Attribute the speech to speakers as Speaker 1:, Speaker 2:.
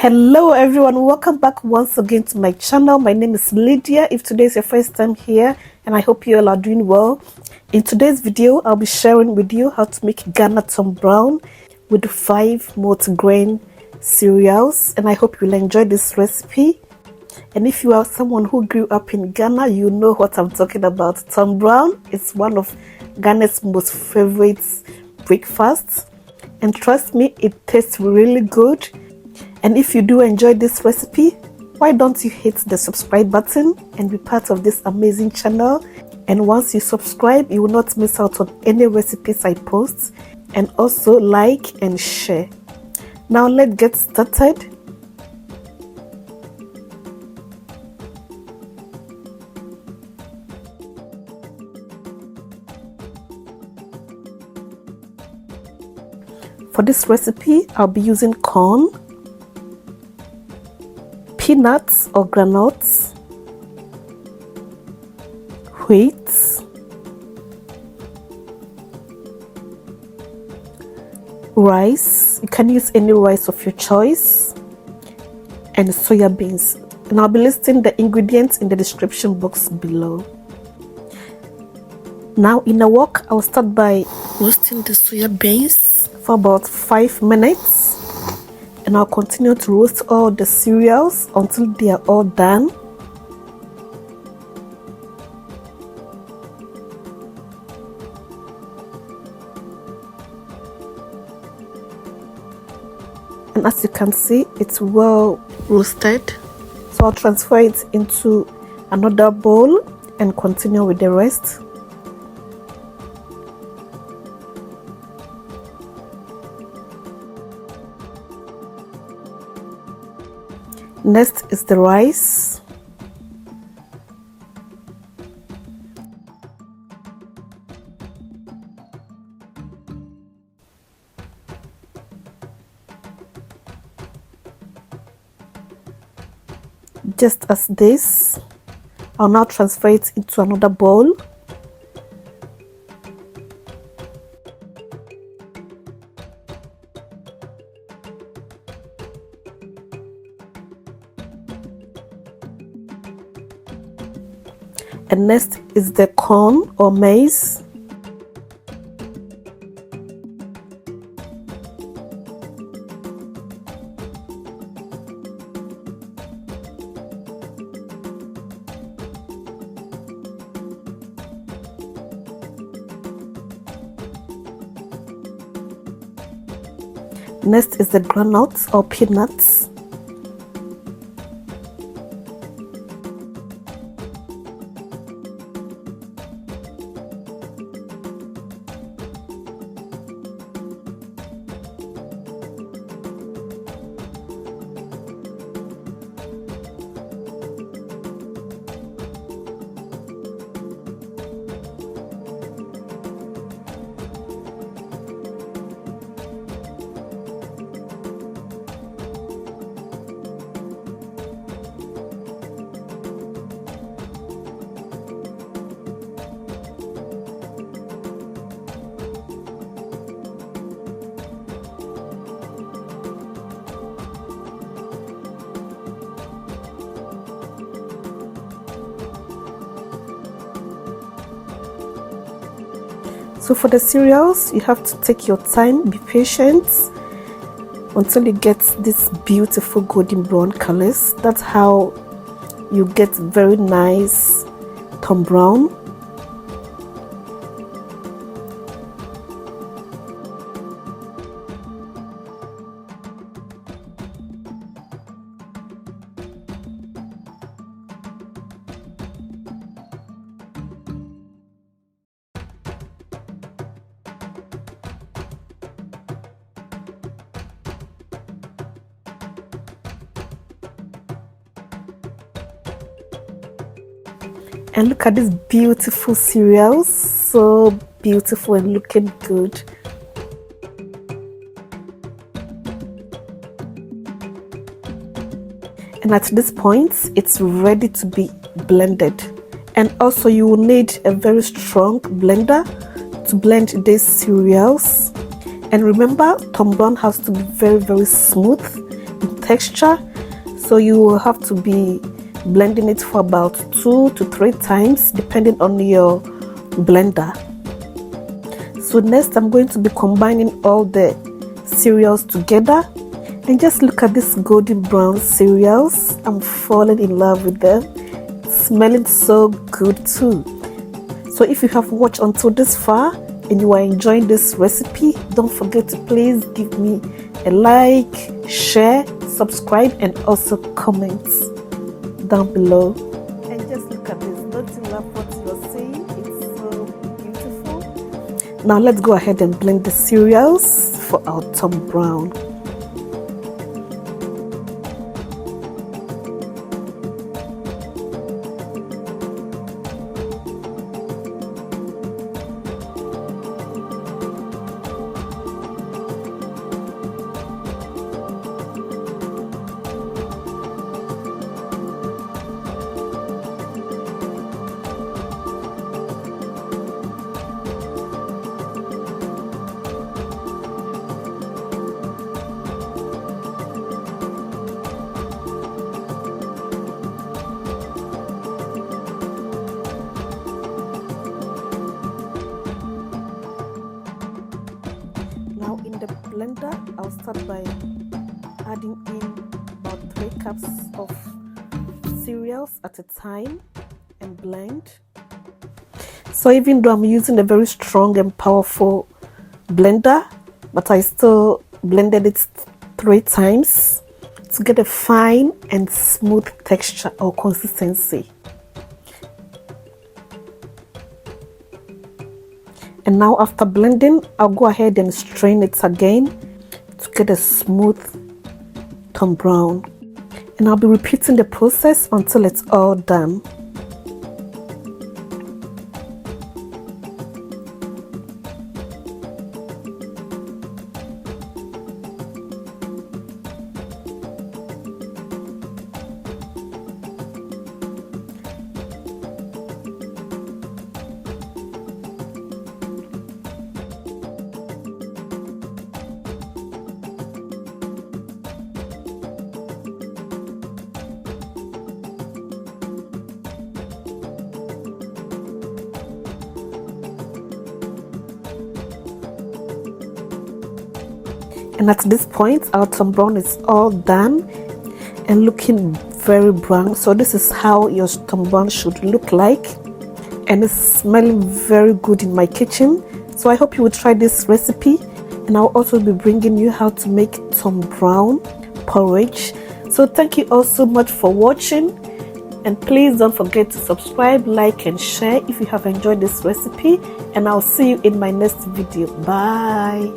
Speaker 1: Hello everyone, welcome back once again to my channel. My name is Lydia. If today is your first time here, and I hope you all are doing well. In today's video, I'll be sharing with you how to make Ghana Tombrown with 5 multigrain cereals, and I hope you'll enjoy this recipe. And if you are someone who grew up in Ghana, you know what I'm talking about. Tombrown is one of Ghana's most favorite breakfasts, and trust me, it tastes really good. And if you do enjoy this recipe, why don't you hit the subscribe button and be part of this amazing channel? And once you subscribe, you will not miss out on any recipes I post, and also like and share. Now let's get started. For this recipe, I'll be using corn, peanuts or granules, wheat, rice, you can use any rice of your choice, and soya beans. And I'll be listing the ingredients in the description box below. Now in a wok, I'll start by roasting the soya beans for about 5 minutes. And I'll continue to roast all the cereals until they are all done. And as you can see, it's well roasted. So I'll transfer it into another bowl and continue with the rest. Next is the rice. Just as this, I'll now transfer it into another bowl. And next is the corn or maize. Next is the granules or peanuts. So for the cereals, you have to take your time, be patient until you get this beautiful golden brown colors. That's how you get very nice Tombrown. And look at these beautiful cereals, so beautiful and looking good. And at this point, it's ready to be blended. And also you will need a very strong blender to blend these cereals. And remember, Tombrown has to be very smooth in texture, so you will have to be blending it for about 2 to 3 times depending on your blender. So next I'm going to be combining all the cereals together, and just look at these golden brown cereals. I'm falling in love with them, smelling so good too. So if you have watched until this far and you are enjoying this recipe, don't forget to please give me a like, share, subscribe, and also comment down below. And just look at this. Don't you love what you're seeing? It's so beautiful. Now let's go ahead and blend the cereals for our Tombrown. Now in the blender, I'll start by adding in about 3 cups of cereals at a time and blend. So even though I'm using a very strong and powerful blender, but I still blended it 3 times to get a fine and smooth texture or consistency. And now after blending, I'll go ahead and strain it again to get a smooth Tombrown. And I'll be repeating the process until it's all done. And at this point, our Tombrown is all done and looking very brown. So this is how your Tombrown should look like, and it's smelling very good in my kitchen. So I hope you will try this recipe, and I'll also be bringing you how to make Tombrown porridge. So thank you all so much for watching, and please don't forget to subscribe, like, and share if you have enjoyed this recipe, and I'll see you in my next video. Bye.